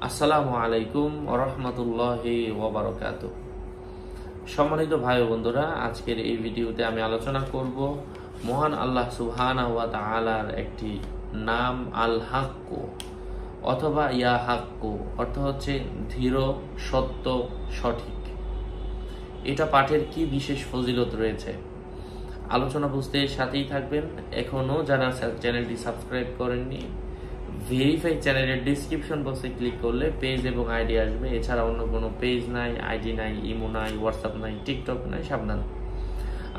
আসসালামু আলাইকুম ওয়া রাহমাতুল্লাহি ওয়া বারাকাতুহু। সম্মানিত ভাই ও বন্ধুরা, আজকের এই ভিডিওতে আমি আলোচনা করব মহান আল্লাহ সুবহানাহু ওয়া তাআলার একটি নাম আল হাক্কু অথবা ইয়া হাক্কু, অর্থ হচ্ছে ধীর, সত্য, সঠিক। এটা পাঠের কি বিশেষ ফজিলত রয়েছে, আলোচনা বুঝতে সাথেই থাকবেন। এখনো যারা চ্যানেলটি সাবস্ক্রাইব করেননি, ভেরিফাই চ্যানেলের ডিসক্রিপশন বক্সে ক্লিক করলে পেজ এবং আইডি আসবে। এছাড়া অন্য কোনো পেজ নাই, আইডি নাই, ইমো নাই, হোয়াটসঅ্যাপ নাই, টিকটক নাই। সাবধান,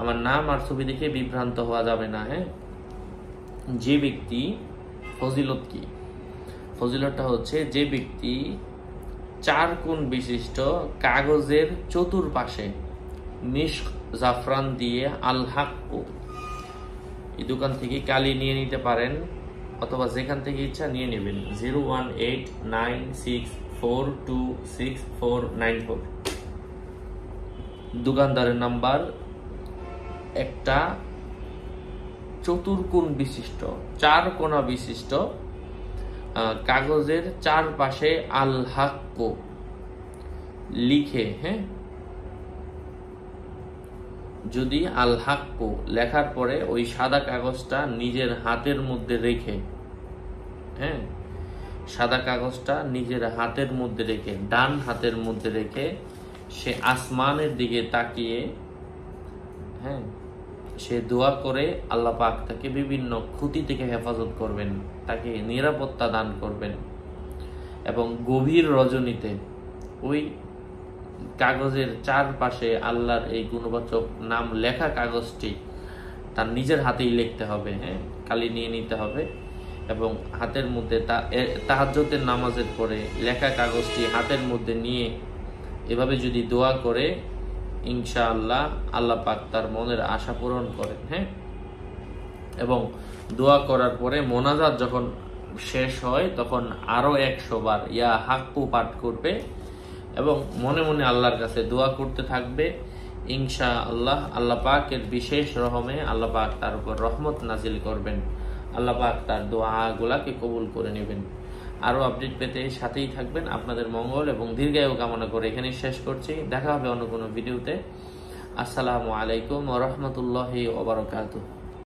আমার নাম আর ছবি দেখে বিভ্রান্ত হওয়া যাবে না। হ্যাঁ, যে ব্যক্তি, ফজিলত কি? ফজিলতটা হচ্ছে যে ব্যক্তি 4 কোণ বিশিষ্ট কাগজের চতুর্পাশে মিশক জাফরান দিয়ে আল হাক্কু, এই দোকান থেকে কালি নিয়ে নিতে পারেন অথবা যেখান থেকে ইচ্ছা নিয়ে নেবেন। 01896426494 দোকানদারের নাম্বার। একটা চতুর্কোণ বিশিষ্ট, 4 কোণা বিশিষ্ট কাগজের চারপাশে আল হাক্কু লিখে, হ্যাঁ, যদি আল হাক্কু লেখার পরে ওই সাদা কাগজটা নিজের হাতের মধ্যে রেখে, হ্যাঁ, সাদা কাগজটা নিজের হাতের মধ্যে রেখে, ডান হাতের মধ্যে রেখে সে আসমানের দিকে তাকিয়ে, হ্যাঁ, সে দোয়া করে আল্লাহ পাক তাকে বিভিন্ন ক্ষতি থেকে হেফাজত করবেন, তাকে নিরাপত্তা দান করবেন। এবং গভীর রজনীতে ওই কাগজের চারপাশে আল্লাহর এই গুণবাচক নাম লেখা কাগজটি তার নিজের হাতেই লিখতে হবে। হ্যাঁ, কালি নিয়ে নিতে হবে এবং হাতের মধ্যে তাহাজ্জুদের নামাজের পরে লেখা কাগজটি হাতের মধ্যে নিয়ে এভাবে যদি দোয়া করে, ইনশাআল্লাহ আল্লাহ পাক তার মনের আশা পূরণ করেন। হ্যাঁ, এবং দোয়া করার পরে মোনাজাত যখন শেষ হয় তখন আরো 100 বার ইয়া হাক্কু পাঠ করবে এবং মনে মনে আল্লাহর কাছে দোয়া করতে থাকবে। ইনশাআল্লাহ আল্লাহ পাকের বিশেষ রহমে আল্লাহ পাক তার উপর রহমত নাজিল করবেন, আল্লাহ পাক তার দোয়াগুলাকে কবুল করে নেবেন। আরো আপডেট পেতে সাথেই থাকবেন। আপনাদের মঙ্গল এবং দীর্ঘায়ু কামনা করে এখানেই শেষ করছি। দেখা হবে অন্য কোনো ভিডিওতে। আসসালামু আলাইকুম ওয়া রাহমাতুল্লাহি ওয়া বারাকাতুহু।